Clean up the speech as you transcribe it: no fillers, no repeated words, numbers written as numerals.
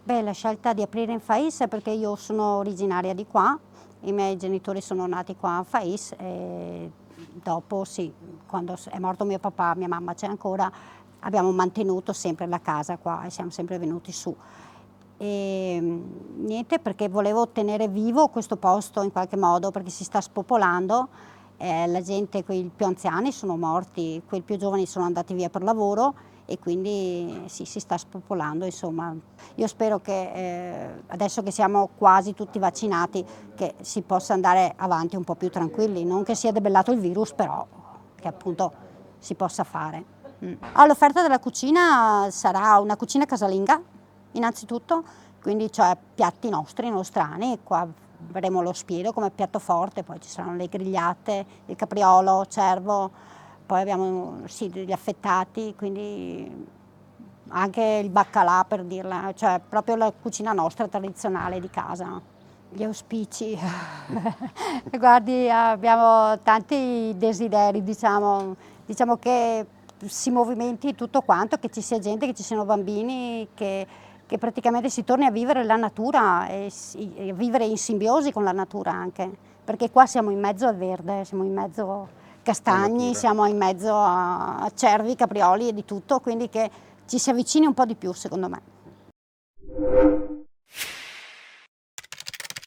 Beh, la scelta di aprire in Fais è perché io sono originaria di qua, i miei genitori sono nati qua a Fais e dopo sì, quando è morto mio papà, mia mamma c'è ancora, abbiamo mantenuto sempre la casa qua e siamo sempre venuti su. E niente, perché volevo tenere vivo questo posto in qualche modo, perché si sta spopolando, la gente, quelli più anziani sono morti, quelli più giovani sono andati via per lavoro e quindi sì, si sta spopolando, insomma. Io spero che adesso che siamo quasi tutti vaccinati, che si possa andare avanti un po' più tranquilli, non che sia debellato il virus, però che appunto si possa fare. L'offerta della cucina sarà una cucina casalinga, innanzitutto, quindi cioè piatti nostri, nostrani, qua avremo lo spiedo come piatto forte, poi ci saranno le grigliate, il capriolo, cervo, poi abbiamo sì, degli affettati, quindi anche il baccalà per dirla, cioè proprio la cucina nostra tradizionale di casa. Gli auspici, guardi, abbiamo tanti desideri, diciamo che si movimenti tutto quanto, che ci sia gente, che ci siano bambini, che praticamente si torni a vivere la natura e vivere in simbiosi con la natura anche, perché qua siamo in mezzo al verde, siamo in mezzo a castagni, siamo in mezzo a cervi, caprioli e di tutto, quindi che ci si avvicini un po' di più secondo me.